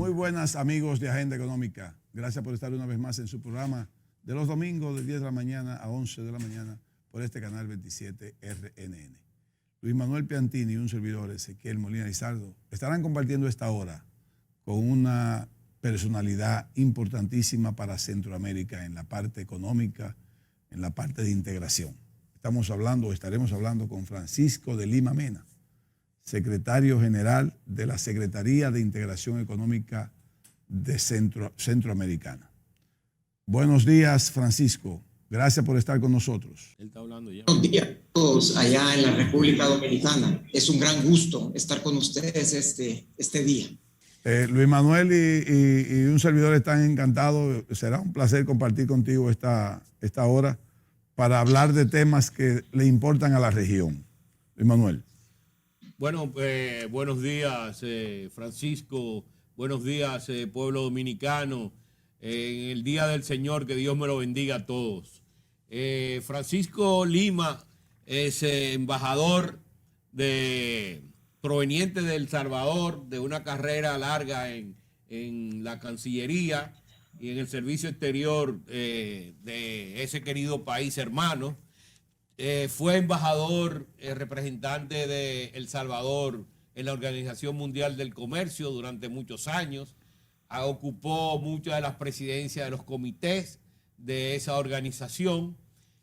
Muy buenas amigos de Agenda Económica. Gracias por estar una vez más en su programa de los domingos de 10 de la mañana a 11 de la mañana por este canal 27 RNN. Luis Manuel Piantini y un servidor, Ezequiel Molina Lizardo, estarán compartiendo esta hora con una personalidad importantísima para Centroamérica en la parte económica, en la parte de integración. Estaremos hablando con Francisco de Lima Mena, secretario general de la Secretaría de Integración Económica de Centroamericana. Buenos días, Francisco. Gracias por estar con nosotros. Él está hablando ya. Buenos días a todos allá en la República Dominicana. Es un gran gusto estar con ustedes este día. Luis Manuel y un servidor están encantados. Será un placer compartir contigo esta hora para hablar de temas que le importan a la región. Luis Manuel. Bueno, buenos días, Francisco. Buenos días, pueblo dominicano. En el Día del Señor, que Dios me lo bendiga a todos. Francisco Lima es embajador proveniente de El Salvador, de una carrera larga en la Cancillería y en el servicio exterior de ese querido país hermano. Fue embajador, representante de El Salvador en la Organización Mundial del Comercio durante muchos años. Ocupó muchas de las presidencias de los comités de esa organización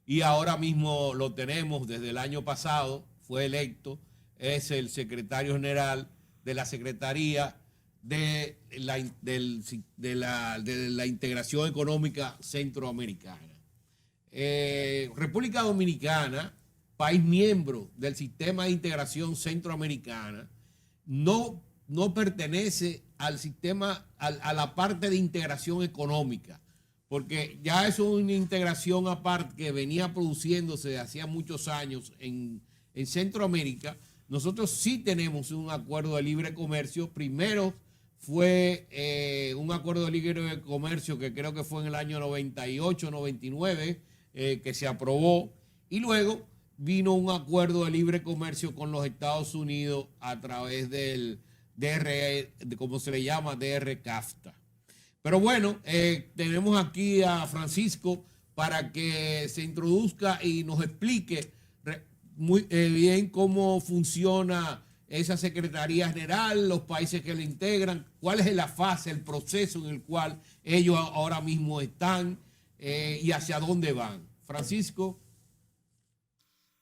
y ahora mismo lo tenemos desde el año pasado, fue electo, es el secretario general de la Secretaría de la Integración Económica Centroamericana. República Dominicana, país miembro del Sistema de Integración Centroamericana, no pertenece al sistema, a la parte de integración económica, porque ya es una integración aparte que venía produciéndose de hacía muchos años en Centroamérica. Nosotros sí tenemos un acuerdo de libre comercio. Primero fue un acuerdo de libre comercio que creo que fue en el año 98, 99, que se aprobó, y luego vino un acuerdo de libre comercio con los Estados Unidos a través del como se le llama, DR-CAFTA. Pero bueno, tenemos aquí a Francisco para que se introduzca y nos explique muy bien cómo funciona esa Secretaría General, los países que la integran, cuál es la fase, el proceso en el cual ellos ahora mismo están y hacia dónde van. Francisco.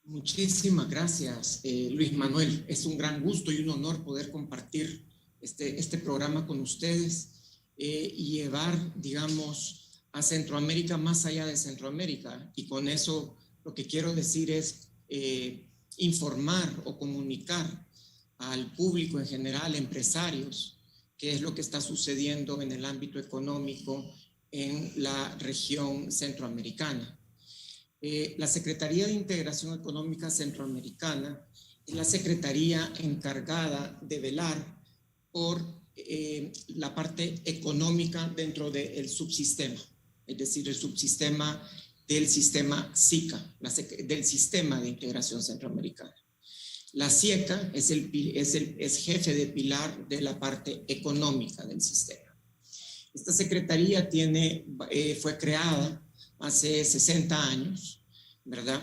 Muchísimas gracias, Luis Manuel. Es un gran gusto y un honor poder compartir este programa con ustedes y llevar, digamos, a Centroamérica más allá de Centroamérica. Y con eso lo que quiero decir es informar o comunicar al público en general, empresarios, qué es lo que está sucediendo en el ámbito económico en la región centroamericana. La Secretaría de Integración Económica Centroamericana es la secretaría encargada de velar por la parte económica dentro del subsistema, es decir, el subsistema del sistema SICA, del Sistema de Integración Centroamericana. La SIECA es jefe de pilar de la parte económica del sistema. Esta secretaría fue creada hace 60 años, ¿verdad?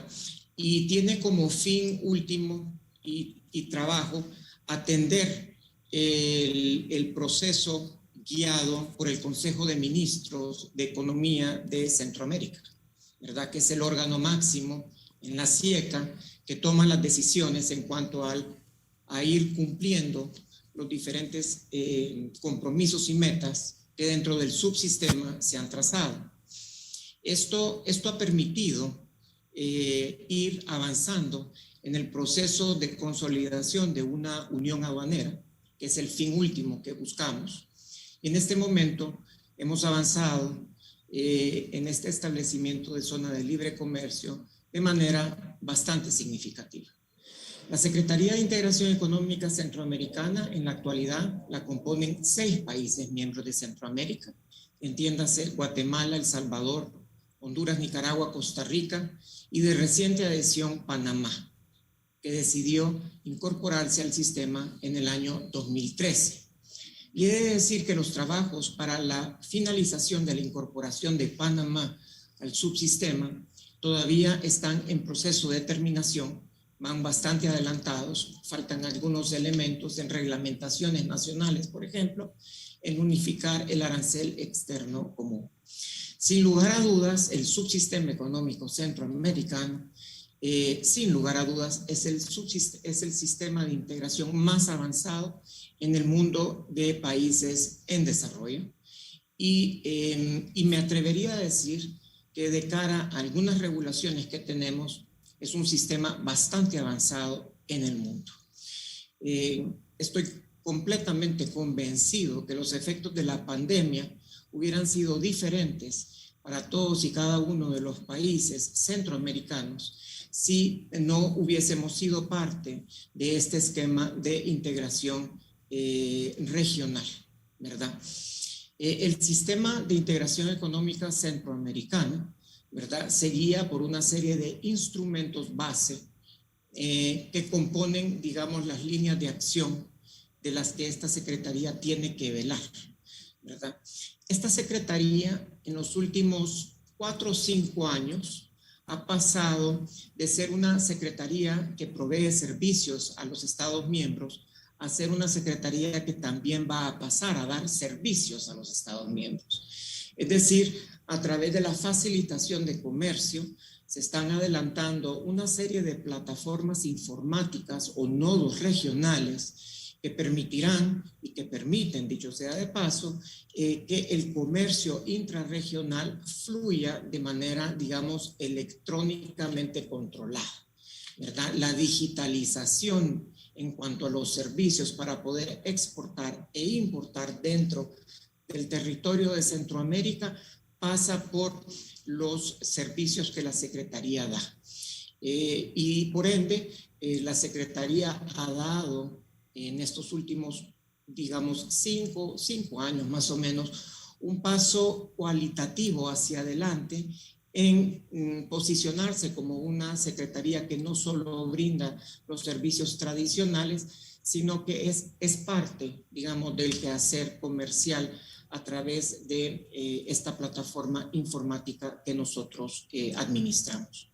Y tiene como fin último y trabajo atender el proceso guiado por el Consejo de Ministros de Economía de Centroamérica, ¿verdad? Que es el órgano máximo en la SIECA que toma las decisiones en cuanto a ir cumpliendo los diferentes compromisos y metas que dentro del subsistema se han trazado. Esto ha permitido ir avanzando en el proceso de consolidación de una unión aduanera, que es el fin último que buscamos. Y en este momento hemos avanzado en este establecimiento de zona de libre comercio de manera bastante significativa. La Secretaría de Integración Económica Centroamericana en la actualidad la componen 6 países miembros de Centroamérica, entiéndase Guatemala, El Salvador, Honduras, Nicaragua, Costa Rica y de reciente adhesión Panamá, que decidió incorporarse al sistema en el año 2013. Y he de decir que los trabajos para la finalización de la incorporación de Panamá al subsistema todavía están en proceso de terminación, van bastante adelantados, faltan algunos elementos en reglamentaciones nacionales, por ejemplo, en unificar el arancel externo común. Sin lugar a dudas, el subsistema económico centroamericano, sin lugar a dudas, es el sistema de integración más avanzado en el mundo de países en desarrollo. Y me atrevería a decir que de cara a algunas regulaciones que tenemos, es un sistema bastante avanzado en el mundo. Estoy completamente convencido que los efectos de la pandemia hubieran sido diferentes para todos y cada uno de los países centroamericanos si no hubiésemos sido parte de este esquema de integración regional, ¿verdad? El sistema de integración económica centroamericana, ¿verdad?, se guía por una serie de instrumentos base que componen, digamos, las líneas de acción de las que esta Secretaría tiene que velar, ¿verdad? Esta Secretaría en los últimos 4 o 5 años ha pasado de ser una Secretaría que provee servicios a los Estados miembros a ser una Secretaría que también va a pasar a dar servicios a los Estados miembros. Es decir, a través de la facilitación de comercio, se están adelantando una serie de plataformas informáticas o nodos regionales que permitirán y que permiten, dicho sea de paso, que el comercio intrarregional fluya de manera, digamos, electrónicamente controlada, ¿verdad? La digitalización en cuanto a los servicios para poder exportar e importar dentro del territorio de Centroamérica pasa por los servicios que la Secretaría da. Y por ende, la Secretaría ha dado en estos últimos, digamos, 5 años más o menos, un paso cualitativo hacia adelante en posicionarse como una secretaría que no solo brinda los servicios tradicionales, sino que es parte, digamos, del quehacer comercial a través de esta plataforma informática que nosotros administramos.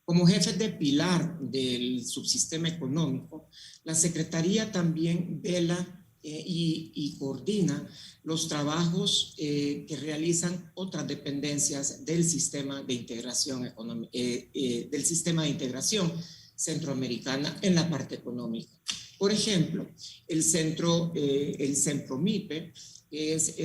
Como jefe de pilar del subsistema económico, la Secretaría también vela y coordina los trabajos que realizan otras dependencias del sistema de integración del sistema de integración centroamericana en la parte económica. Por ejemplo, el Centromipe, que es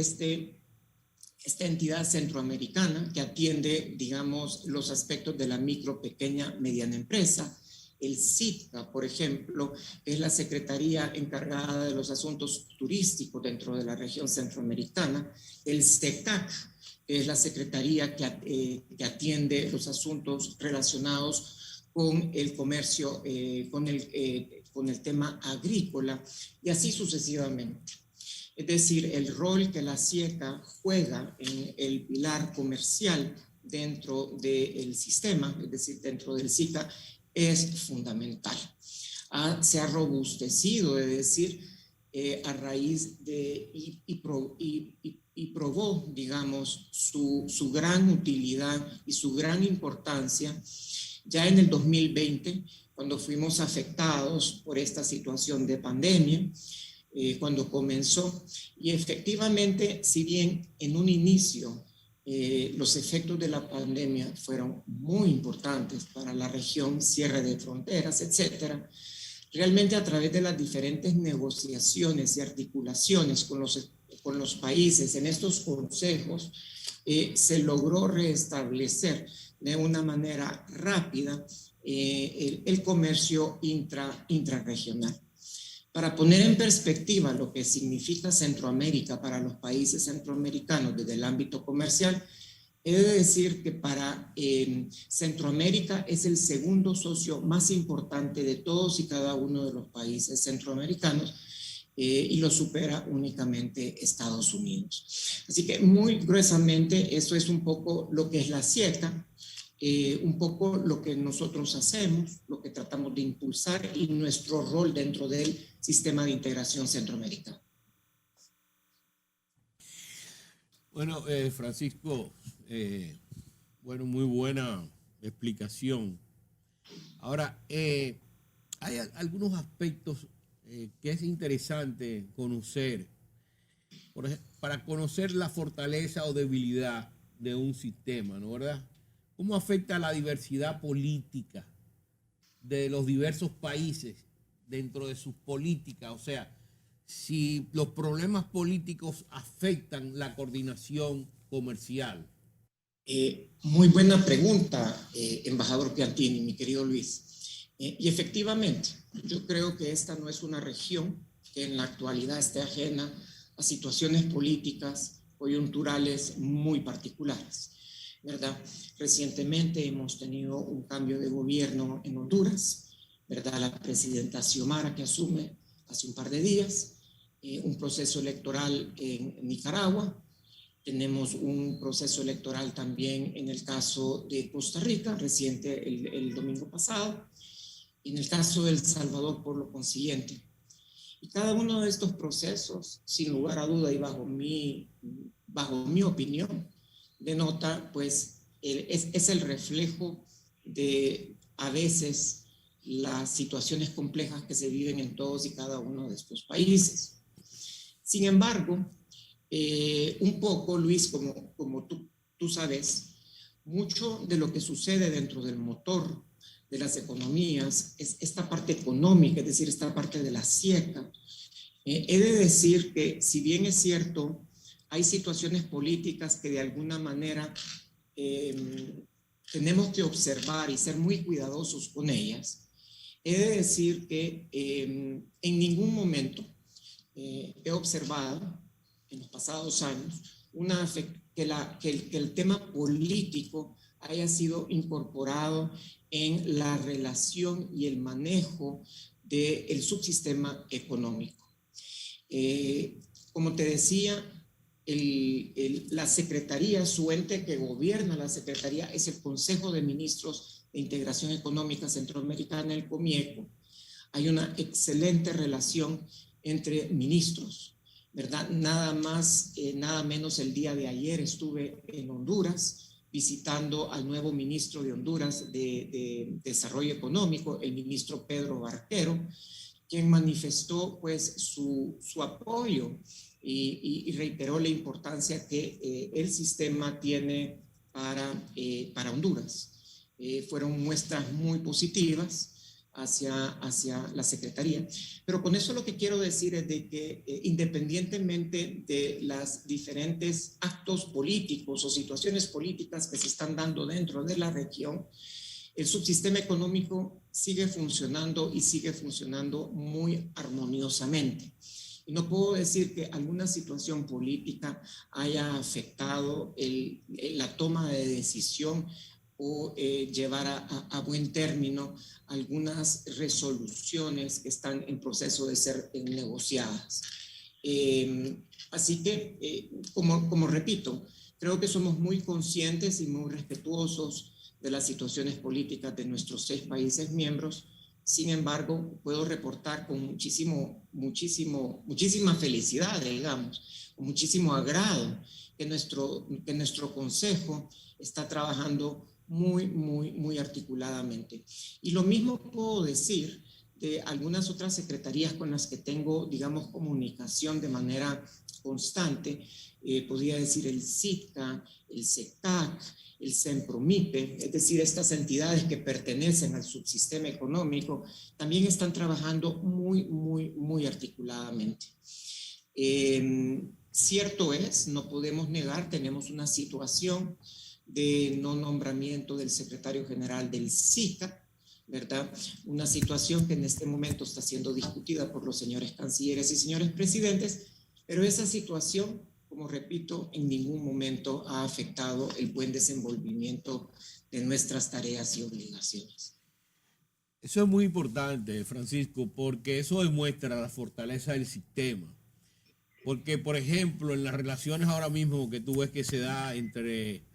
esta entidad centroamericana que atiende, digamos, los aspectos de la micro, pequeña, mediana empresa. El SITCA, por ejemplo, es la Secretaría encargada de los asuntos turísticos dentro de la región centroamericana. El SECAC, que es la Secretaría que atiende los asuntos relacionados con el comercio, con el tema agrícola, y así sucesivamente. Es decir, el rol que la SIECA juega en el pilar comercial dentro del sistema, es decir, dentro del SICA, es fundamental. Se ha robustecido, es decir, a raíz de y probó, digamos, su gran utilidad y su gran importancia ya en el 2020, cuando fuimos afectados por esta situación de pandemia, cuando comenzó. Y efectivamente, si bien en un inicio los efectos de la pandemia fueron muy importantes para la región, cierre de fronteras, etcétera, realmente a través de las diferentes negociaciones y articulaciones con los países en estos consejos, se logró restablecer de una manera rápida el comercio intrarregional. Para poner en perspectiva lo que significa Centroamérica para los países centroamericanos desde el ámbito comercial, he de decir que para Centroamérica es el segundo socio más importante de todos y cada uno de los países centroamericanos y lo supera únicamente Estados Unidos. Así que muy gruesamente eso es un poco lo que es la SIECA, un poco lo que nosotros hacemos, lo que tratamos de impulsar y nuestro rol dentro del sistema de integración centroamericano. Bueno, Francisco, bueno, muy buena explicación. Ahora, hay algunos aspectos que es interesante conocer, para conocer la fortaleza o debilidad de un sistema, ¿no verdad? ¿Cómo afecta la diversidad política de los diversos países dentro de sus políticas? O sea, si los problemas políticos afectan la coordinación comercial. Muy buena pregunta, embajador Piantini, mi querido Luis. Y efectivamente, yo creo que esta no es una región que en la actualidad esté ajena a situaciones políticas coyunturales muy particulares, ¿verdad? Recientemente hemos tenido un cambio de gobierno en Honduras, ¿verdad? La presidenta Xiomara, que asume hace un par de días, un proceso electoral en Nicaragua. Tenemos un proceso electoral también en el caso de Costa Rica, reciente el domingo pasado, y en el caso de El Salvador por lo consiguiente. Y cada uno de estos procesos, sin lugar a duda y bajo mi opinión, denota, pues, es el reflejo de, a veces, las situaciones complejas que se viven en todos y cada uno de estos países. Sin embargo, un poco, Luis, como tú sabes, mucho de lo que sucede dentro del motor de las economías es esta parte económica, es decir, esta parte de la sieca. He de decir que, si bien es cierto, hay situaciones políticas que de alguna manera tenemos que observar y ser muy cuidadosos con ellas, he de decir que en ningún momento he observado en los pasados años que el tema político haya sido incorporado en la relación y el manejo del subsistema económico. Como te decía, la Secretaría, su ente que gobierna la Secretaría es el Consejo de Ministros de Integración Económica Centroamericana, el COMIECO. Hay una excelente relación entre ministros, ¿verdad? Nada más, nada menos, el día de ayer estuve en Honduras visitando al nuevo ministro de Honduras de Desarrollo Económico, el ministro Pedro Barquero, quien manifestó, pues, su apoyo y reiteró la importancia que el sistema tiene para Honduras. Fueron muestras muy positivas hacia la Secretaría. Pero con eso lo que quiero decir es de que independientemente de las diferentes actos políticos o situaciones políticas que se están dando dentro de la región, el subsistema económico sigue funcionando y sigue funcionando muy armoniosamente. Y no puedo decir que alguna situación política haya afectado la toma de decisión o llevar a buen término algunas resoluciones que están en proceso de ser negociadas. Así que, como repito, creo que somos muy conscientes y muy respetuosos de las situaciones políticas de nuestros 6 países miembros. Sin embargo, puedo reportar con muchísima felicidad, digamos, con muchísimo agrado que nuestro Consejo está trabajando muy articuladamente. Y lo mismo puedo decir de algunas otras secretarías con las que tengo, digamos, comunicación de manera constante. Podría decir el SITCA, el SECAC, el CEMPROMIPE, es decir, estas entidades que pertenecen al subsistema económico, también están trabajando muy articuladamente. Cierto es, no podemos negar, tenemos una situación de no nombramiento del secretario general del SICA, ¿verdad? Una situación que en este momento está siendo discutida por los señores cancilleres y señores presidentes, pero esa situación, como repito, en ningún momento ha afectado el buen desenvolvimiento de nuestras tareas y obligaciones. Eso es muy importante, Francisco, porque eso demuestra la fortaleza del sistema. Porque, por ejemplo, en las relaciones ahora mismo que tú ves que se da entre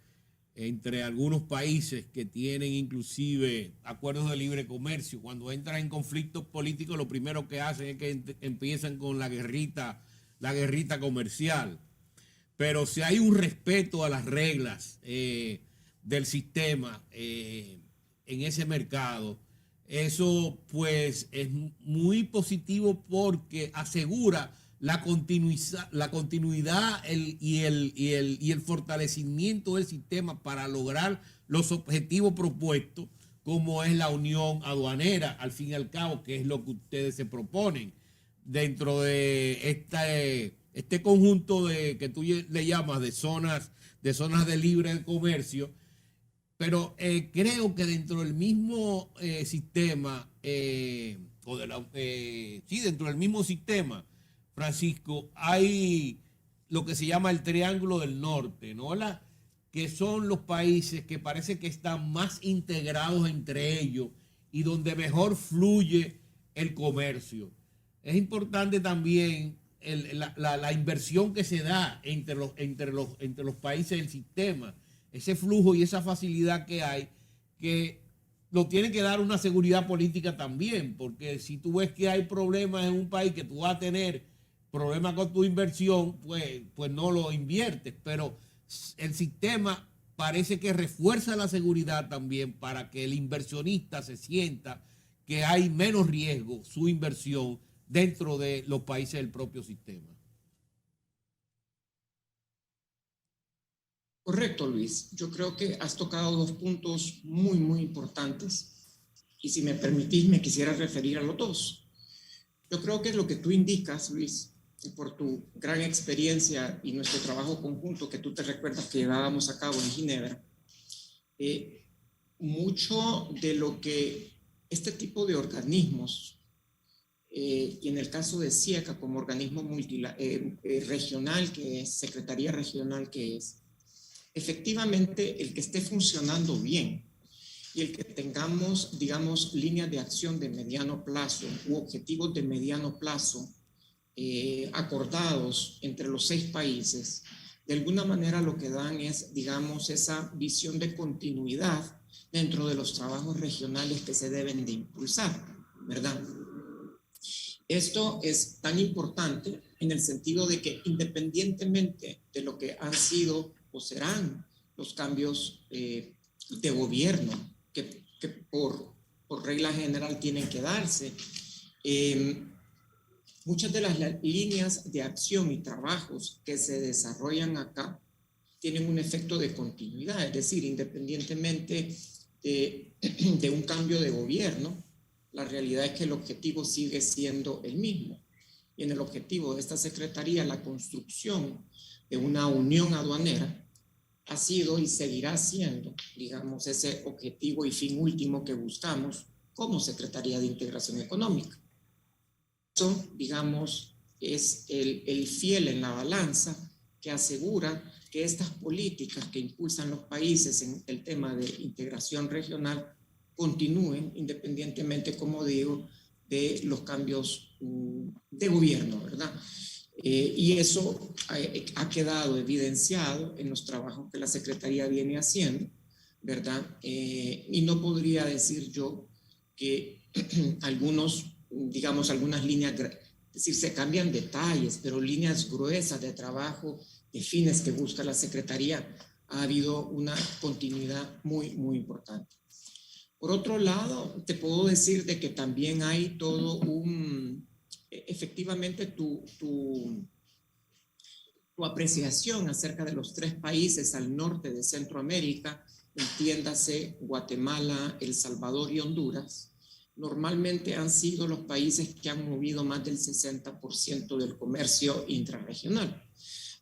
algunos países que tienen inclusive acuerdos de libre comercio, cuando entran en conflictos políticos, lo primero que hacen es que empiezan con la guerrita comercial. pero si hay un respeto a las reglas del sistema en ese mercado, eso pues es muy positivo porque asegura la continuidad y el fortalecimiento del sistema para lograr los objetivos propuestos, como es la unión aduanera, al fin y al cabo, que es lo que ustedes se proponen dentro de este conjunto que tú le llamas de zonas de libre comercio. Pero creo que dentro del mismo sistema, dentro del mismo sistema, Francisco, hay lo que se llama el Triángulo del Norte, ¿no? Que son los países que parece que están más integrados entre ellos y donde mejor fluye el comercio. Es importante también la inversión que se da entre los países del sistema, ese flujo y esa facilidad que hay, que lo tiene que dar una seguridad política también, porque si tú ves que hay problemas en un país, que tú vas a tener problemas con tu inversión, pues no lo inviertes, pero el sistema parece que refuerza la seguridad también para que el inversionista se sienta que hay menos riesgo su inversión dentro de los países del propio sistema. Correcto, Luis. Yo creo que has tocado dos puntos muy, muy importantes y si me permitís me quisiera referir a los dos. Yo creo que lo que tú indicas, Luis, por tu gran experiencia y nuestro trabajo conjunto que tú te recuerdas que llevábamos a cabo en Ginebra, mucho de lo que este tipo de organismos, y en el caso de SIECA como organismo regional, que es Secretaría Regional, que es efectivamente el que esté funcionando bien y el que tengamos, digamos, líneas de acción de mediano plazo u objetivos de mediano plazo acordados entre los 6 países, de alguna manera lo que dan es, digamos, esa visión de continuidad dentro de los trabajos regionales que se deben de impulsar, ¿verdad? Esto es tan importante en el sentido de que independientemente de lo que han sido o serán los cambios de gobierno que por regla general tienen que darse, muchas de las líneas de acción y trabajos que se desarrollan acá tienen un efecto de continuidad, es decir, independientemente de un cambio de gobierno, la realidad es que el objetivo sigue siendo el mismo. Y en el objetivo de esta Secretaría, la construcción de una unión aduanera ha sido y seguirá siendo, digamos, ese objetivo y fin último que buscamos como Secretaría de Integración Económica. Eso, digamos, es el fiel en la balanza que asegura que estas políticas que impulsan los países en el tema de integración regional continúen independientemente, como digo, de los cambios de gobierno, ¿verdad? Y eso ha quedado evidenciado en los trabajos que la Secretaría viene haciendo, ¿verdad? Y no podría decir yo que algunas líneas, es decir, se cambian detalles, pero líneas gruesas de trabajo, de fines que busca la Secretaría, ha habido una continuidad muy, muy importante. Por otro lado, te puedo decir de que también hay todo efectivamente tu apreciación acerca de los 3 países al norte de Centroamérica, entiéndase Guatemala, El Salvador y Honduras, normalmente han sido los países que han movido más del 60% del comercio intrarregional,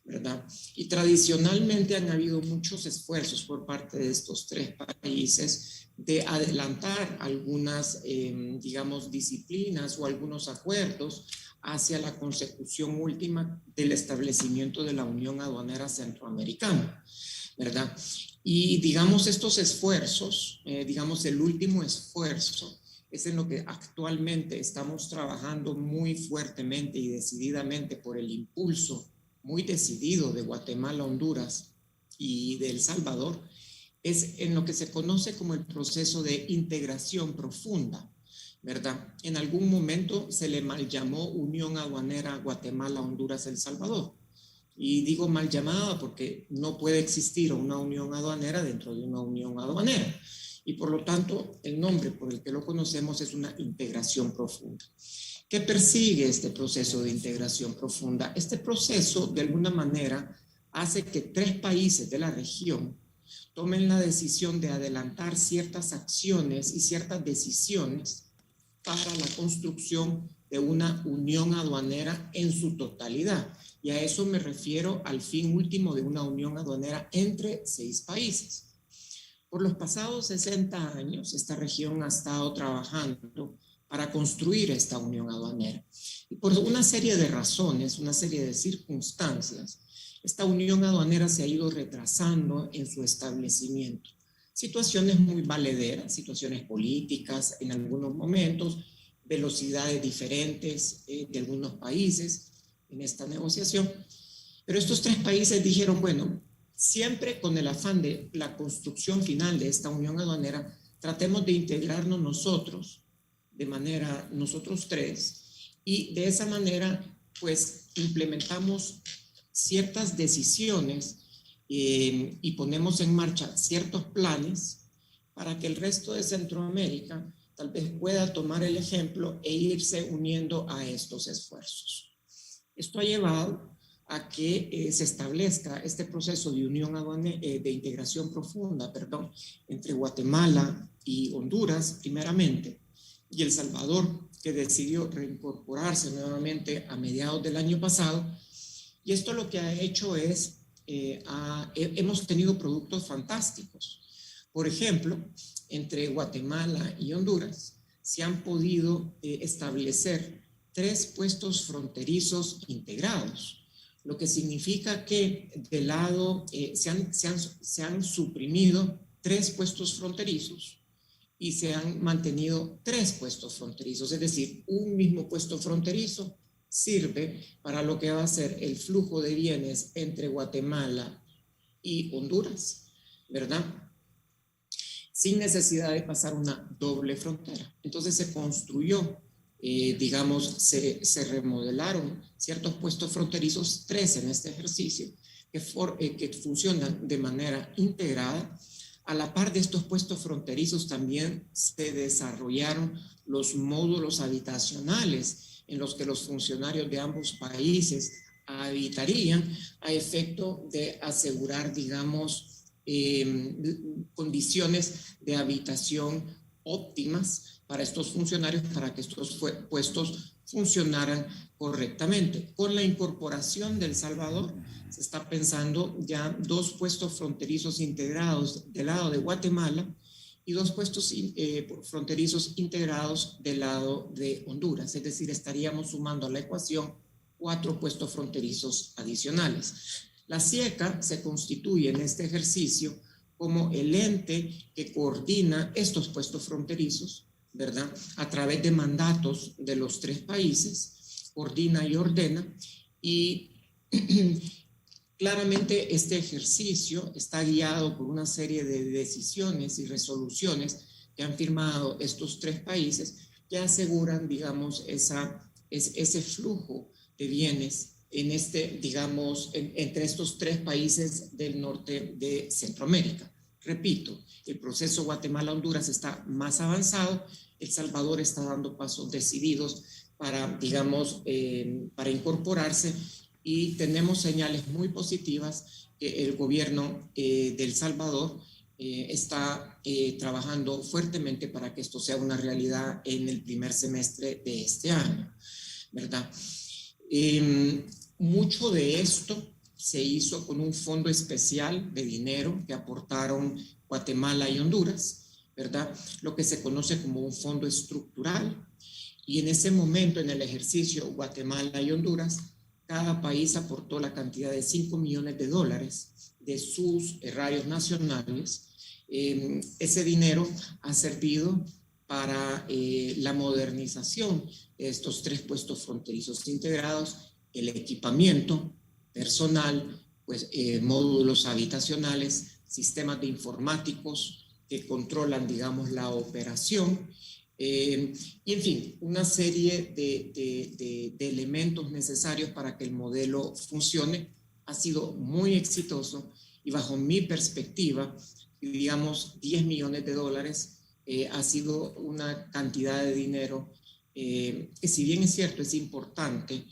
¿verdad? Y tradicionalmente han habido muchos esfuerzos por parte de estos 3 países de adelantar algunas, digamos, disciplinas o algunos acuerdos hacia la consecución última del establecimiento de la Unión Aduanera Centroamericana, ¿verdad? Y digamos estos esfuerzos, digamos el último esfuerzo es en lo que actualmente estamos trabajando muy fuertemente y decididamente por el impulso muy decidido de Guatemala, Honduras y de El Salvador, es en lo que se conoce como el proceso de integración profunda, ¿verdad? En algún momento se le mal llamó Unión Aduanera Guatemala, Honduras, El Salvador, Y digo mal llamada porque no puede existir una unión aduanera dentro de una unión aduanera. Y por lo tanto, el nombre por el que lo conocemos es una integración profunda. ¿Qué persigue este proceso de integración profunda? Este proceso, de alguna manera, hace que 3 países de la región tomen la decisión de adelantar ciertas acciones y ciertas decisiones para la construcción de una unión aduanera en su totalidad. Y a eso me refiero al fin último de una unión aduanera entre 6 países. Por los pasados 60 años, esta región ha estado trabajando para construir esta unión aduanera. Y por una serie de razones, una serie de circunstancias, esta unión aduanera se ha ido retrasando en su establecimiento. Situaciones muy valederas, situaciones políticas en algunos momentos, velocidades diferentes de algunos países en esta negociación. Pero estos 3 países dijeron, bueno, siempre con el afán de la construcción final de esta unión aduanera, tratemos de integrarnos nosotros, de manera nosotros 3, y de esa manera pues implementamos ciertas decisiones y ponemos en marcha ciertos planes para que el resto de Centroamérica tal vez pueda tomar el ejemplo e irse uniendo a estos esfuerzos. Esto ha llevado a que se establezca este proceso de unión de integración profunda, entre Guatemala y Honduras primeramente, y El Salvador, que decidió reincorporarse nuevamente a mediados del año pasado. Y esto lo que ha hecho es, hemos tenido productos fantásticos. Por ejemplo, entre Guatemala y Honduras se han podido establecer 3 puestos fronterizos integrados, lo que significa que de lado se han suprimido 3 puestos fronterizos y se han mantenido 3 puestos fronterizos, es decir, un mismo puesto fronterizo sirve para lo que va a ser el flujo de bienes entre Guatemala y Honduras, ¿verdad? Sin necesidad de pasar una doble frontera. Entonces se construyó, se remodelaron ciertos puestos fronterizos, 3 en este ejercicio, que funcionan de manera integrada. A la par de estos puestos fronterizos también se desarrollaron los módulos habitacionales en los que los funcionarios de ambos países habitarían a efecto de asegurar, condiciones de habitación óptimas para estos funcionarios, para que estos puestos funcionaran correctamente. Con la incorporación de El Salvador, se está pensando ya 2 puestos fronterizos integrados del lado de Guatemala y 2 puestos fronterizos integrados del lado de Honduras. Es decir, estaríamos sumando a la ecuación 4 puestos fronterizos adicionales. La CIECA se constituye en este ejercicio como el ente que coordina estos puestos fronterizos, ¿verdad? A través de mandatos de los 3 países, coordina y ordena, y claramente este ejercicio está guiado por una serie de decisiones y resoluciones que han firmado estos 3 países que aseguran, ese flujo de bienes en entre estos 3 países del norte de Centroamérica. Repito, el proceso Guatemala-Honduras está más avanzado. El Salvador está dando pasos decididos para incorporarse, y tenemos señales muy positivas que el gobierno de El Salvador está trabajando fuertemente para que esto sea una realidad en el primer semestre de este año, ¿verdad? Mucho de esto se hizo con un fondo especial de dinero que aportaron Guatemala y Honduras, ¿verdad? Lo que se conoce como un fondo estructural. Y en ese momento, en el ejercicio Guatemala y Honduras, cada país aportó la cantidad de $5 millones de sus erarios nacionales. Ese dinero ha servido para la modernización de estos 3 puestos fronterizos integrados, el equipamiento personal, módulos habitacionales, sistemas de informáticos que controlan, la operación, y en fin, una serie de elementos necesarios para que el modelo funcione ha sido muy exitoso y bajo mi perspectiva, digamos, 10 millones de dólares ha sido una cantidad de dinero que, si bien es cierto, es importante,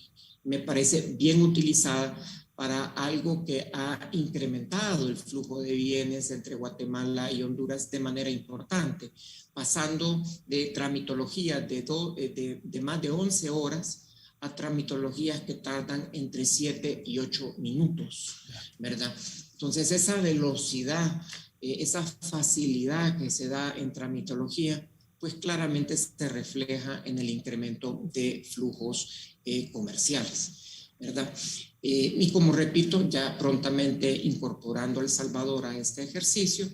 me parece bien utilizada para algo que ha incrementado el flujo de bienes entre Guatemala y Honduras de manera importante, pasando de tramitologías de más de 11 horas a tramitologías que tardan entre 7 y 8 minutos, ¿verdad? Entonces, esa velocidad, esa facilidad que se da en tramitología, pues claramente se refleja en el incremento de flujos comerciales, ¿verdad? Y como repito, ya prontamente incorporando a El Salvador a este ejercicio,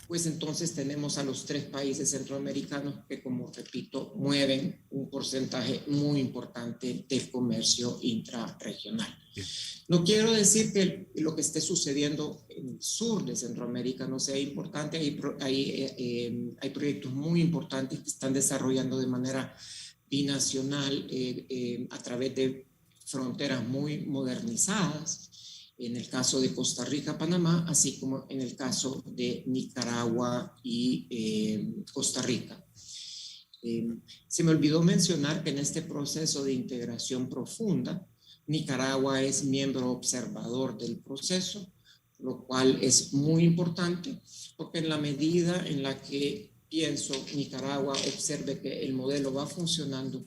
pues entonces tenemos a los 3 países centroamericanos que, como repito, mueven un porcentaje muy importante del comercio intrarregional. Bien. No quiero decir que lo que esté sucediendo en el sur de Centroamérica no sea importante. Hay proyectos muy importantes que están desarrollando de manera binacional a través de fronteras muy modernizadas, en el caso de Costa Rica, Panamá, así como en el caso de Nicaragua y Costa Rica. Se me olvidó mencionar que en este proceso de integración profunda, Nicaragua es miembro observador del proceso, lo cual es muy importante, porque en la medida en la que Nicaragua observe que el modelo va funcionando,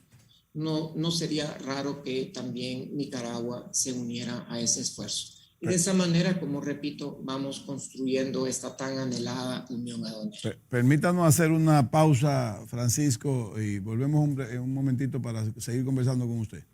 no sería raro que también Nicaragua se uniera a ese esfuerzo. Y de esa manera, como repito, vamos construyendo esta tan anhelada unión aduanera. Permítanos hacer una pausa, Francisco, y volvemos en un momentito para seguir conversando con usted.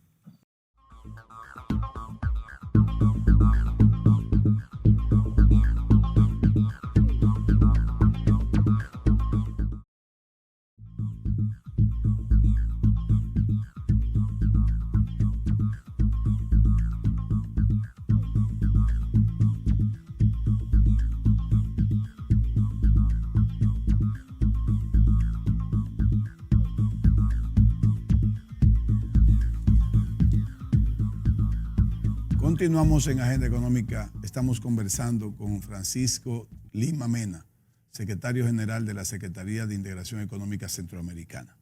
Continuamos en Agenda Económica. Estamos conversando con Francisco Lima Mena, secretario general de la Secretaría de Integración Económica Centroamericana.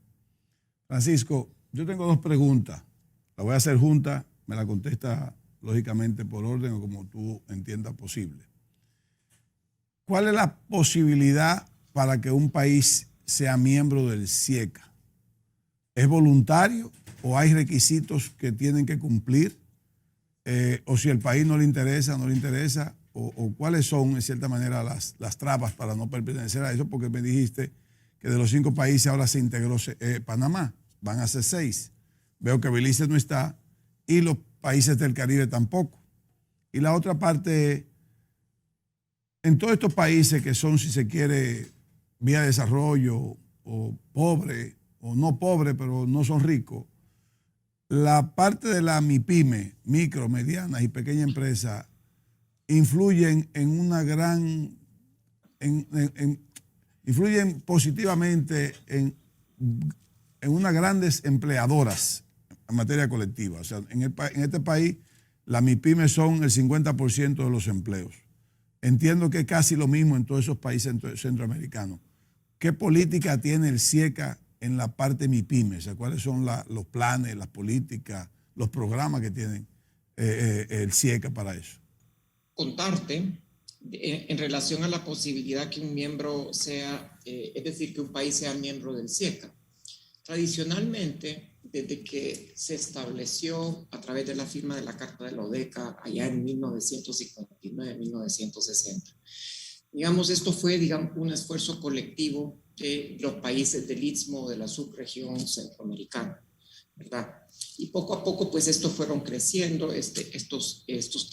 Francisco, yo tengo 2 preguntas. La voy a hacer juntas, me la contesta lógicamente por orden o como tú entiendas posible. ¿Cuál es la posibilidad para que un país sea miembro del CIECA? ¿Es voluntario o hay requisitos que tienen que cumplir? O si el país no le interesa, o cuáles son, en cierta manera, las trabas para no pertenecer a eso, porque me dijiste que de los 5 países ahora se integró Panamá, van a ser 6. Veo que Belice no está y los países del Caribe tampoco. Y la otra parte, en todos estos países que son, si se quiere, vía de desarrollo, o pobre, o no pobre, pero no son ricos, la parte de la MIPYME, micro, medianas y pequeñas empresas, influyen en una gran, influyen positivamente en unas grandes empleadoras en materia colectiva. O sea, en este país, las MIPYME son el 50% de los empleos. Entiendo que es casi lo mismo en todos esos países centroamericanos. ¿Qué política tiene el CIECA en la parte MIPYME? O sea, ¿cuáles son los planes, las políticas, los programas que tienen el CIECA para eso? Contarte en relación a la posibilidad que un miembro sea, es decir, que un país sea miembro del CIECA. Tradicionalmente, desde que se estableció a través de la firma de la Carta de la ODECA allá en 1959-1960, digamos, esto fue, digamos, un esfuerzo colectivo de los países del Istmo de la subregión centroamericana, ¿verdad? Y poco a poco, pues, estos fueron creciendo, estos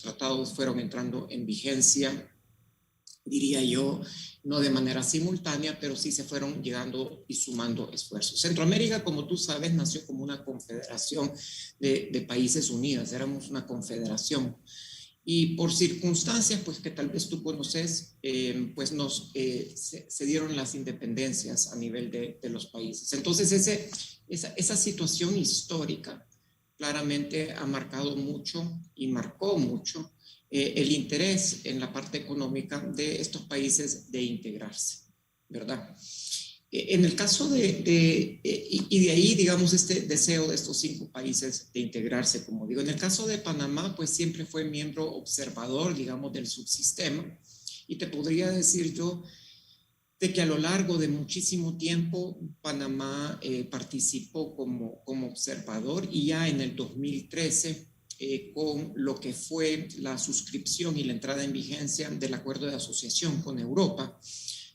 tratados fueron entrando en vigencia, diría yo, no de manera simultánea, pero sí se fueron llegando y sumando esfuerzos. Centroamérica, como tú sabes, nació como una confederación de países unidos, éramos una confederación. Y por circunstancias, pues que tal vez tú conoces, pues se dieron las independencias a nivel de los países. Entonces, esa situación histórica claramente ha marcado mucho y marcó mucho el interés en la parte económica de estos países de integrarse, ¿verdad? En el caso y de ahí, digamos, este deseo de estos 5 países de integrarse, como digo, en el caso de Panamá, pues siempre fue miembro observador, digamos, del subsistema, y te podría decir yo de que a lo largo de muchísimo tiempo Panamá participó como observador, y ya en el 2013, con lo que fue la suscripción y la entrada en vigencia del acuerdo de asociación con Europa,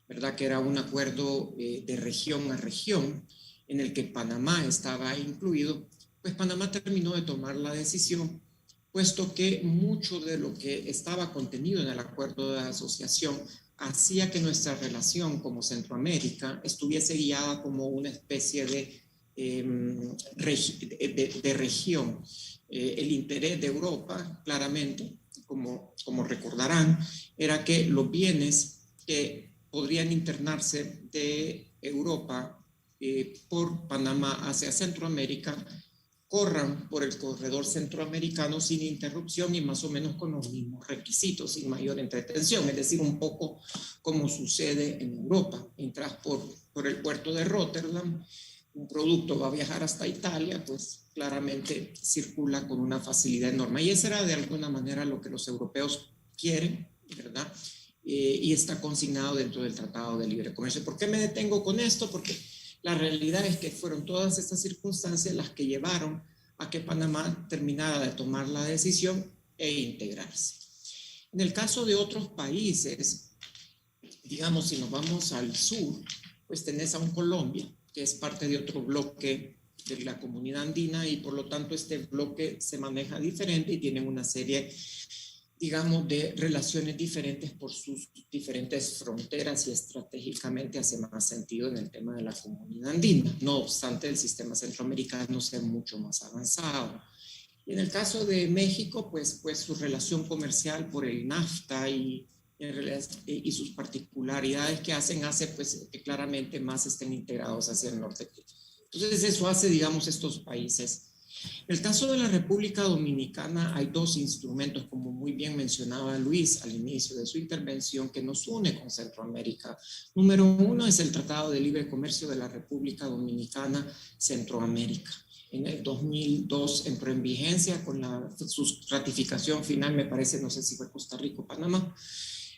¿verdad? Que era un acuerdo de región a región en el que Panamá estaba incluido, pues Panamá terminó de tomar la decisión, puesto que mucho de lo que estaba contenido en el acuerdo de asociación hacía que nuestra relación como Centroamérica estuviese guiada como una especie de región. El interés de Europa, claramente, como recordarán, era que los bienes que podrían internarse de Europa por Panamá hacia Centroamérica corran por el corredor centroamericano sin interrupción y más o menos con los mismos requisitos, sin mayor entretención, es decir, un poco como sucede en Europa. Entras por el puerto de Rotterdam, un producto va a viajar hasta Italia, pues claramente circula con una facilidad enorme. Y eso era de alguna manera lo que los europeos quieren, ¿verdad? Y está consignado dentro del Tratado de Libre Comercio. ¿Por qué me detengo con esto? Porque la realidad es que fueron todas estas circunstancias las que llevaron a que Panamá terminara de tomar la decisión e integrarse. En el caso de otros países, digamos, si nos vamos al sur, pues tenés a un Colombia, que es parte de otro bloque de la comunidad andina, y por lo tanto este bloque se maneja diferente y tienen una serie, digamos, de relaciones diferentes por sus diferentes fronteras, y estratégicamente hace más sentido en el tema de la comunidad andina. No obstante, el sistema centroamericano es mucho más avanzado. Y en el caso de México, pues su relación comercial por el NAFTA y sus particularidades que hace pues que claramente más estén integrados hacia el norte. Entonces eso hace, digamos, estos países. En el caso de la República Dominicana hay 2 instrumentos, como muy bien mencionaba Luis al inicio de su intervención, que nos une con Centroamérica. Número 1 es el Tratado de Libre Comercio de la República Dominicana Centroamérica. En el 2002 entró en vigencia con su ratificación final, me parece, no sé si fue Costa Rica o Panamá.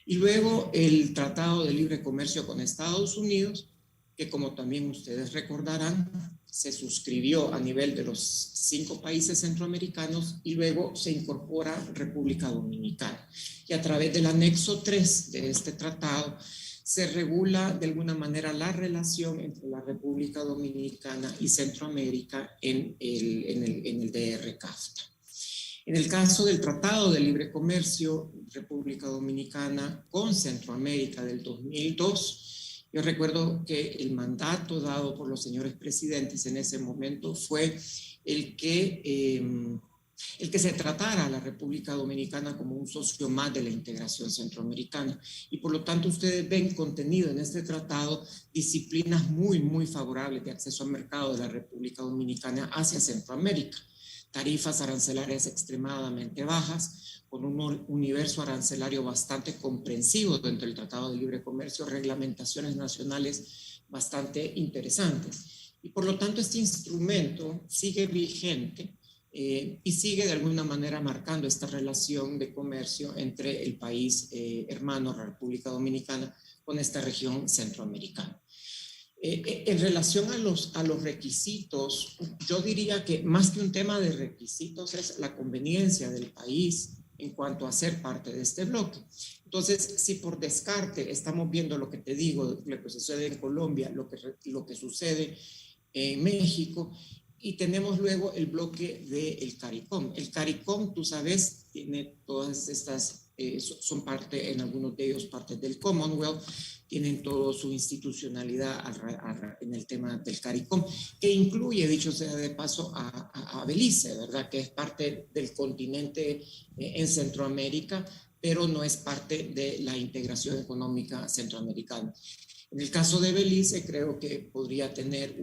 Y luego el Tratado de Libre Comercio con Estados Unidos, que como también ustedes recordarán, se suscribió a nivel de los 5 países centroamericanos, y luego se incorpora República Dominicana. Y a través del anexo 3 de este tratado se regula de alguna manera la relación entre la República Dominicana y Centroamérica en el DR-CAFTA. En el caso del Tratado de Libre Comercio República Dominicana con Centroamérica del 2002, yo recuerdo que el mandato dado por los señores presidentes en ese momento fue el que se tratara a la República Dominicana como un socio más de la integración centroamericana. Y por lo tanto ustedes ven contenido en este tratado disciplinas muy, muy favorables de acceso al mercado de la República Dominicana hacia Centroamérica. Tarifas arancelarias extremadamente bajas, con un universo arancelario bastante comprensivo dentro del Tratado de Libre Comercio, reglamentaciones nacionales bastante interesantes. Y por lo tanto este instrumento sigue vigente y sigue de alguna manera marcando esta relación de comercio entre el país hermano, la República Dominicana, con esta región centroamericana. En relación a los requisitos, yo diría que más que un tema de requisitos es la conveniencia del país en cuanto a ser parte de este bloque. Entonces, si por descarte estamos viendo lo que te digo, lo que sucede en Colombia, lo que sucede en México, y tenemos luego el bloque del CARICOM. El CARICOM, tú sabes, tiene todas estas, son parte, en algunos de ellos, parte del Commonwealth, tienen toda su institucionalidad en el tema del CARICOM, que incluye, dicho sea de paso, a Belice, ¿verdad? Que es parte del continente en Centroamérica, pero no es parte de la integración económica centroamericana. En el caso de Belice, creo que podría tener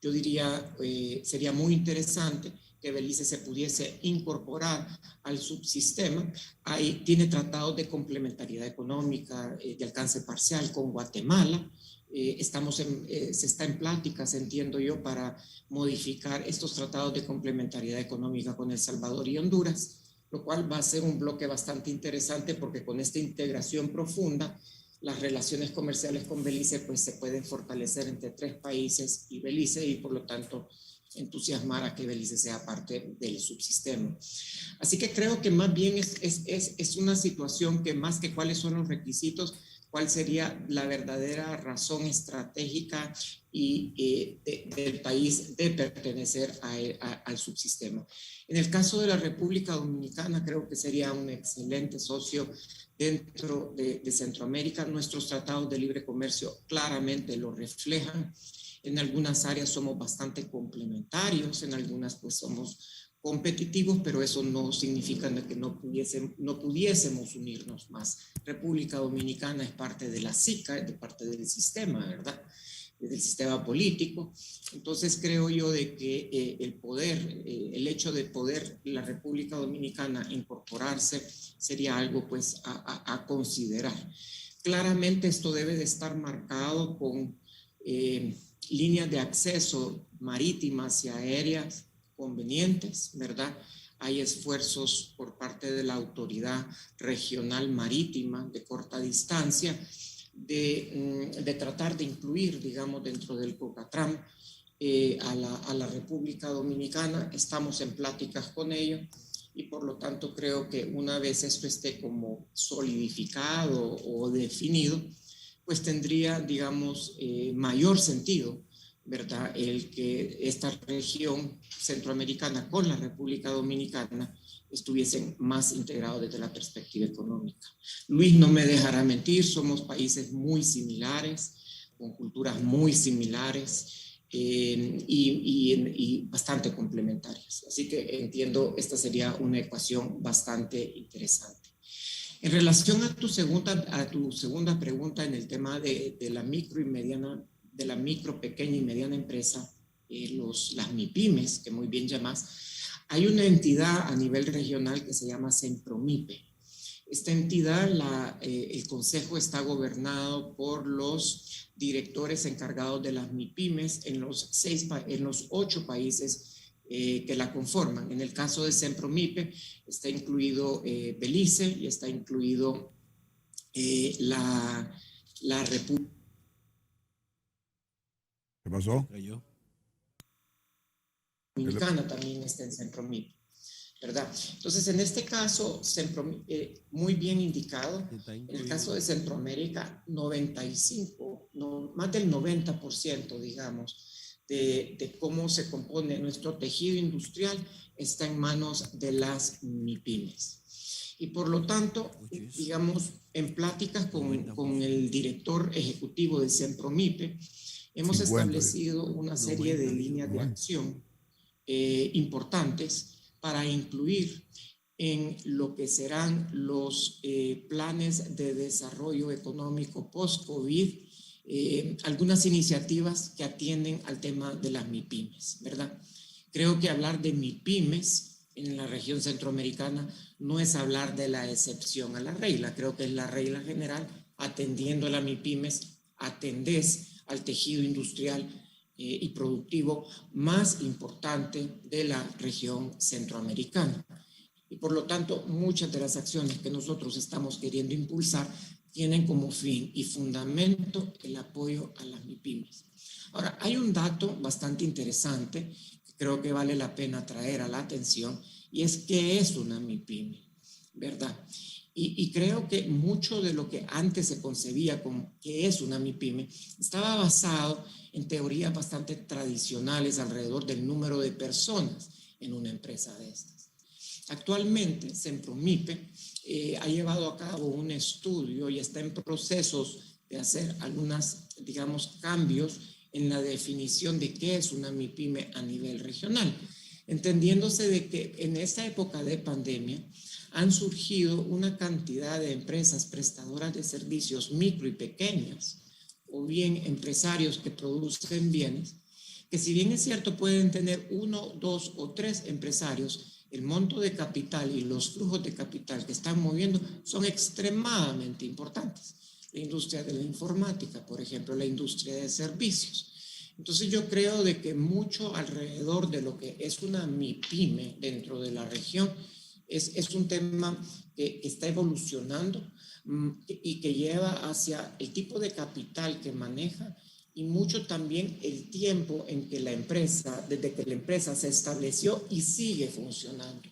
yo diría, sería muy interesante que que Belice se pudiese incorporar al subsistema. Tiene tratados de complementariedad económica de alcance parcial con Guatemala. Se está en pláticas, entiendo yo, para modificar estos tratados de complementariedad económica con El Salvador y Honduras, lo cual va a ser un bloque bastante interesante porque con esta integración profunda, las relaciones comerciales con Belice pues se pueden fortalecer entre 3 países y Belice, y por lo tanto entusiasmar a que Belice sea parte del subsistema. Así que creo que más bien es una situación que, más que cuáles son los requisitos, cuál sería la verdadera razón estratégica del país de pertenecer al subsistema. En el caso de la República Dominicana, creo que sería un excelente socio dentro de Centroamérica. Nuestros tratados de libre comercio claramente lo reflejan. En algunas áreas somos bastante complementarios, en algunas pues somos competitivos, pero eso no significa que no pudiésemos unirnos más. República Dominicana es parte de la SICA, es parte del sistema, ¿verdad? Del sistema político. Entonces creo yo de que el hecho de poder la República Dominicana incorporarse sería algo pues a considerar. Claramente esto debe de estar marcado con líneas de acceso marítimas y aéreas convenientes, ¿verdad? Hay esfuerzos por parte de la Autoridad Regional Marítima de corta distancia de tratar de incluir, digamos, dentro del COCATRAM a la República Dominicana. Estamos en pláticas con ellos y por lo tanto creo que una vez esto esté como solidificado o definido, pues tendría, digamos, mayor sentido, ¿verdad? El que esta región centroamericana con la República Dominicana estuviesen más integrados desde la perspectiva económica. Luis no me dejará mentir, somos países muy similares, con culturas muy similares y bastante complementarias. Así que entiendo, esta sería una ecuación bastante interesante. En relación a tu segunda pregunta en el tema de la micro y mediana, de la micro, pequeña y mediana empresa, las MIPYMES, que muy bien llamas, hay una entidad a nivel regional que se llama Sempromipe. Esta entidad, el consejo está gobernado por los directores encargados de las MIPYMES en los 8 países que la conforman. En el caso de Sempromipe está incluido Belice y está incluido la República. ¿Qué pasó? Dominicana también está en Sempromipe, ¿verdad? Entonces, en este caso, muy bien indicado, en el caso de Centroamérica, más del 90%, digamos, de cómo se compone nuestro tejido industrial está en manos de las MIPYMES. Y por lo tanto, digamos, en pláticas con el director ejecutivo de Sempromipe, hemos establecido una serie de líneas de acción importantes para incluir en lo que serán los planes de desarrollo económico post-COVID, algunas iniciativas que atienden al tema de las MIPYMES, ¿verdad? Creo que hablar de MIPYMES en la región centroamericana no es hablar de la excepción a la regla, creo que es la regla general. Atendiendo a las MIPYMES, atendés al tejido industrial y productivo más importante de la región centroamericana. Y por lo tanto, muchas de las acciones que nosotros estamos queriendo impulsar tienen como fin y fundamento el apoyo a las MIPYMES. Ahora, hay un dato bastante interesante que creo que vale la pena traer a la atención, y es qué es una MIPYME, ¿verdad? Y creo que mucho de lo que antes se concebía como qué es una MIPYME estaba basado en teorías bastante tradicionales alrededor del número de personas en una empresa de estas. Actualmente, Sempromipe ha llevado a cabo un estudio y está en procesos de hacer algunas, digamos, cambios en la definición de qué es una MIPYME a nivel regional, entendiéndose de que en esta época de pandemia han surgido una cantidad de empresas prestadoras de servicios micro y pequeñas, o bien empresarios que producen bienes, que si bien es cierto pueden tener 1, 2 o 3 empresarios, el monto de capital y los flujos de capital que están moviendo son extremadamente importantes. La industria de la informática, por ejemplo, la industria de servicios. Entonces yo creo de que mucho alrededor de lo que es una MIPYME dentro de la región es un tema que está evolucionando y que lleva hacia el tipo de capital que maneja y mucho también el tiempo en que la empresa, desde que la empresa se estableció y sigue funcionando.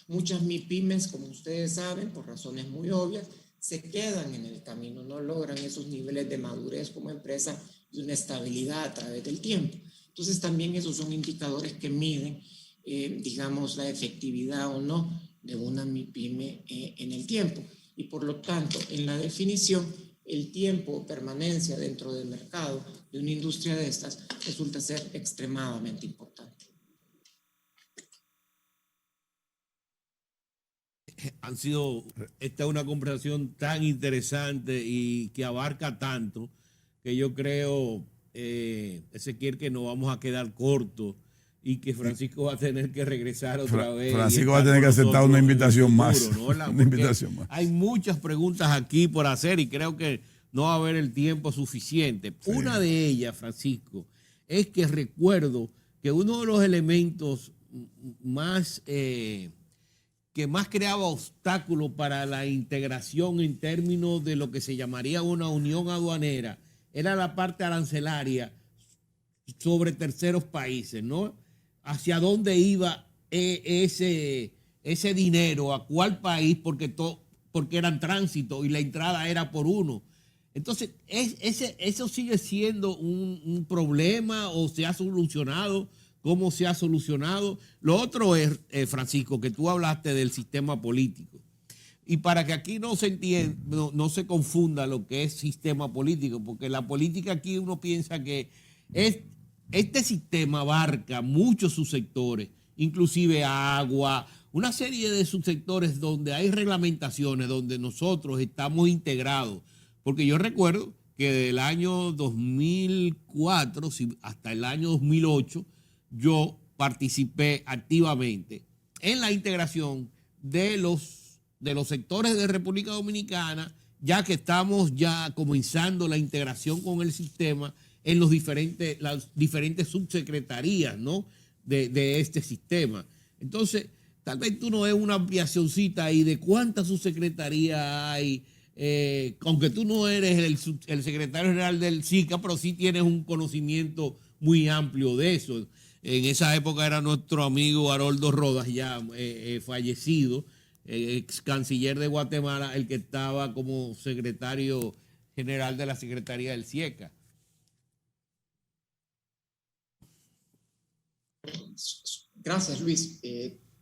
Muchas MIPYMEs, como ustedes saben, por razones muy obvias, se quedan en el camino, no logran esos niveles de madurez como empresa y una estabilidad a través del tiempo. Entonces también esos son indicadores que miden, digamos, la efectividad o no de una MIPYME en el tiempo. Y por lo tanto, en la definición, el tiempo o permanencia dentro del mercado de una industria de estas resulta ser extremadamente importante. Esta es una conversación tan interesante y que abarca tanto que yo creo, Ezequiel, que nos vamos a quedar cortos y que Francisco va a tener que regresar otra vez. Francisco va a tener que aceptar una invitación más. ¿no? Una invitación más. Hay muchas preguntas aquí por hacer y creo que no va a haber el tiempo suficiente. Sí. Una de ellas, Francisco, es que recuerdo que uno de los elementos más que más creaba obstáculos para la integración en términos de lo que se llamaría una unión aduanera era la parte arancelaria sobre terceros países, ¿no? Hacia dónde iba ese dinero, a cuál país, porque eran tránsito y la entrada era por uno. Entonces, ¿eso sigue siendo un problema o se ha solucionado? ¿Cómo se ha solucionado? Lo otro es, Francisco, que tú hablaste del sistema político. Y para que aquí no se entienda, no se confunda lo que es sistema político, porque la política aquí uno piensa que este sistema abarca muchos subsectores, inclusive agua, una serie de subsectores donde hay reglamentaciones, donde nosotros estamos integrados. Porque yo recuerdo que del año 2004 hasta el año 2008, yo participé activamente en la integración de los sectores de República Dominicana, ya que estamos ya comenzando la integración con el sistema en las diferentes subsecretarías, ¿no? de este sistema. Entonces, tal vez tú no ves una ampliacióncita ahí de cuántas subsecretarías hay, aunque tú no eres el secretario general del SICA, pero sí tienes un conocimiento muy amplio de eso. En esa época era nuestro amigo Haroldo Rodas, ya fallecido, ex canciller de Guatemala, el que estaba como secretario general de la Secretaría del SIECA. Gracias, Luis,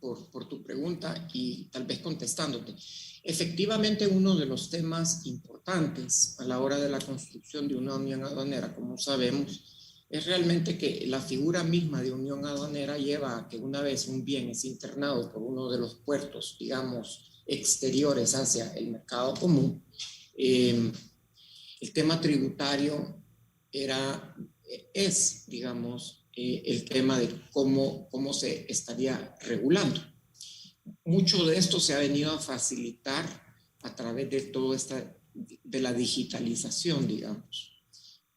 por tu pregunta y tal vez contestándote. Efectivamente, uno de los temas importantes a la hora de la construcción de una unión aduanera, como sabemos, es realmente que la figura misma de unión aduanera lleva a que una vez un bien es internado por uno de los puertos, digamos, exteriores hacia el mercado común, el tema tributario es, digamos, el tema de cómo se estaría regulando. Mucho de esto se ha venido a facilitar a través de todo de la digitalización, digamos.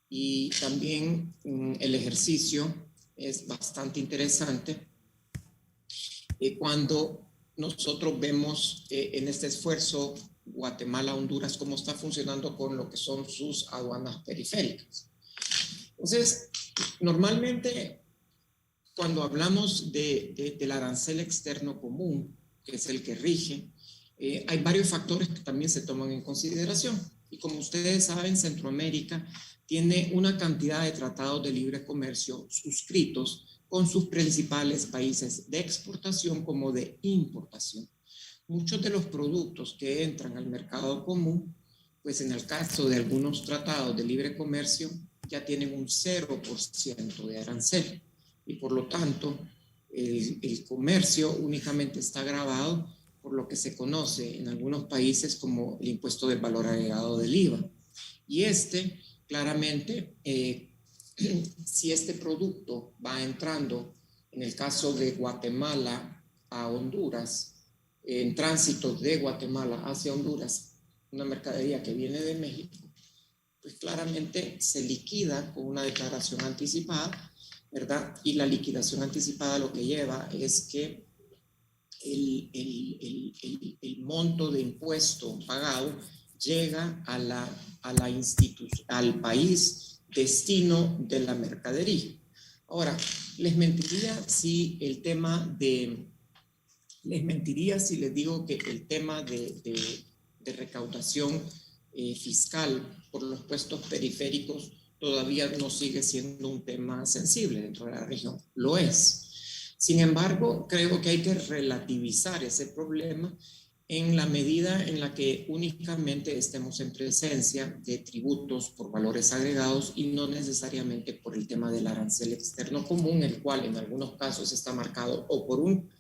Y también el ejercicio es bastante interesante cuando nosotros vemos en este esfuerzo Guatemala, Honduras, cómo está funcionando con lo que son sus aduanas periféricas. Entonces, normalmente cuando hablamos del arancel externo común, que es el que rige, hay varios factores que también se toman en consideración. Y como ustedes saben, Centroamérica tiene una cantidad de tratados de libre comercio suscritos con sus principales países de exportación como de importación. Muchos de los productos que entran al mercado común, pues en el caso de algunos tratados de libre comercio, ya tienen un 0% de arancel. Y por lo tanto, el comercio únicamente está gravado por lo que se conoce en algunos países como el impuesto del valor agregado del IVA. Y claramente si este producto va entrando, en el caso de Guatemala a Honduras, en tránsito de Guatemala hacia Honduras, una mercadería que viene de México, pues claramente se liquida con una declaración anticipada, ¿verdad? Y la liquidación anticipada lo que lleva es que el monto de impuesto pagado llega al país destino de la mercadería. Ahora, les mentiría si les digo que el tema de recaudación fiscal por los puestos periféricos todavía no sigue siendo un tema sensible dentro de la región. Lo es. Sin embargo, creo que hay que relativizar ese problema en la medida en la que únicamente estemos en presencia de tributos por valores agregados y no necesariamente por el tema del arancel externo común, el cual en algunos casos está marcado o por un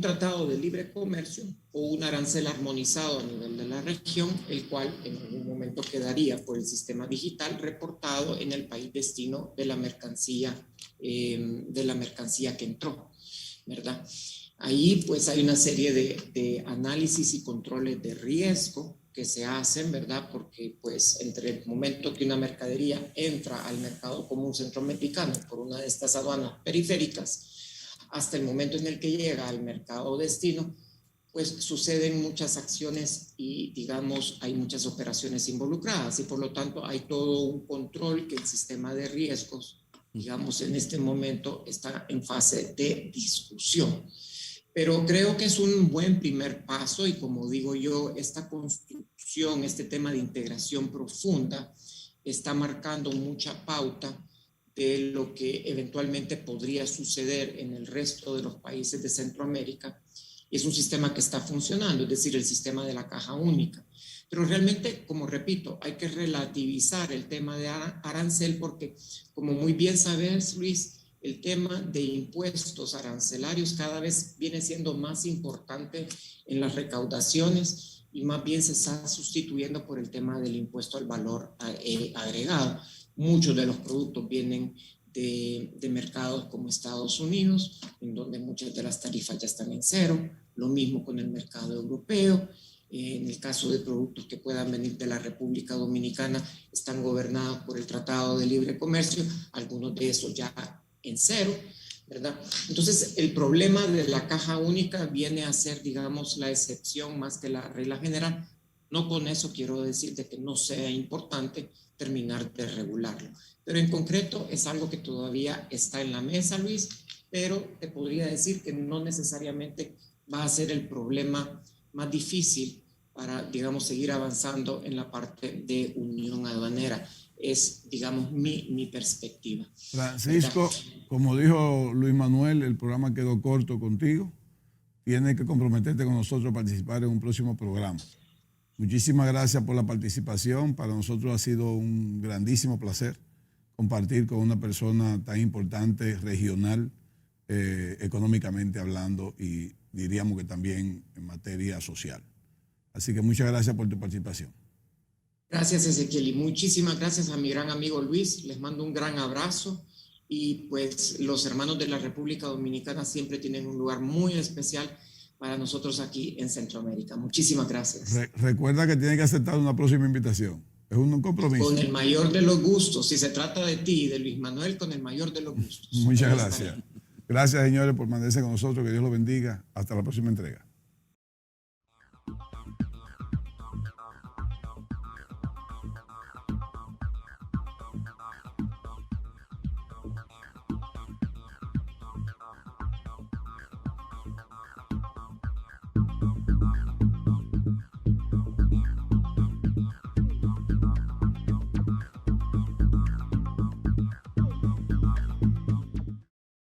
tratado de libre comercio o un arancel armonizado a nivel de la región, el cual en algún momento quedaría por el sistema digital reportado en el país destino de la mercancía que entró, ¿verdad? Ahí pues hay una serie de análisis y controles de riesgo que se hacen, ¿verdad? Porque pues entre el momento que una mercadería entra al mercado común centroamericano por una de estas aduanas periféricas hasta el momento en el que llega al mercado destino, pues suceden muchas acciones y digamos hay muchas operaciones involucradas y por lo tanto hay todo un control que el sistema de riesgos, digamos en este momento está en fase de discusión. Pero creo que es un buen primer paso y como digo yo, esta construcción, este tema de integración profunda está marcando mucha pauta de lo que eventualmente podría suceder en el resto de los países de Centroamérica. Y es un sistema que está funcionando, es decir, el sistema de la caja única. Pero realmente, como repito, hay que relativizar el tema de arancel porque, como muy bien sabes, Luis, el tema de impuestos arancelarios cada vez viene siendo más importante en las recaudaciones y más bien se está sustituyendo por el tema del impuesto al valor agregado. Muchos de los productos vienen de mercados como Estados Unidos, en donde muchas de las tarifas ya están en cero. Lo mismo con el mercado europeo. En el caso de productos que puedan venir de la República Dominicana, están gobernados por el Tratado de Libre Comercio, algunos de esos ya en cero, ¿verdad? Entonces, el problema de la caja única viene a ser, digamos, la excepción más que la regla general. No con eso quiero decir de que no sea importante terminar de regularlo. Pero en concreto es algo que todavía está en la mesa, Luis, pero te podría decir que no necesariamente va a ser el problema más difícil para, digamos, seguir avanzando en la parte de unión aduanera. Es, digamos, mi perspectiva. Francisco, como dijo Luis Manuel, el programa quedó corto contigo. Tienes que comprometerte con nosotros a participar en un próximo programa. Muchísimas gracias por la participación. Para nosotros ha sido un grandísimo placer compartir con una persona tan importante, regional, económicamente hablando y diríamos que también en materia social. Así que muchas gracias por tu participación. Gracias, Ezequiel, y muchísimas gracias a mi gran amigo Luis. Les mando un gran abrazo y pues los hermanos de la República Dominicana siempre tienen un lugar muy especial para nosotros aquí en Centroamérica. Muchísimas gracias. Recuerda que tiene que aceptar una próxima invitación. Es un compromiso. Con el mayor de los gustos. Si se trata de ti y de Luis Manuel, con el mayor de los gustos. Muchas gracias. Gracias, señores, por mantenerse con nosotros. Que Dios los bendiga. Hasta la próxima entrega.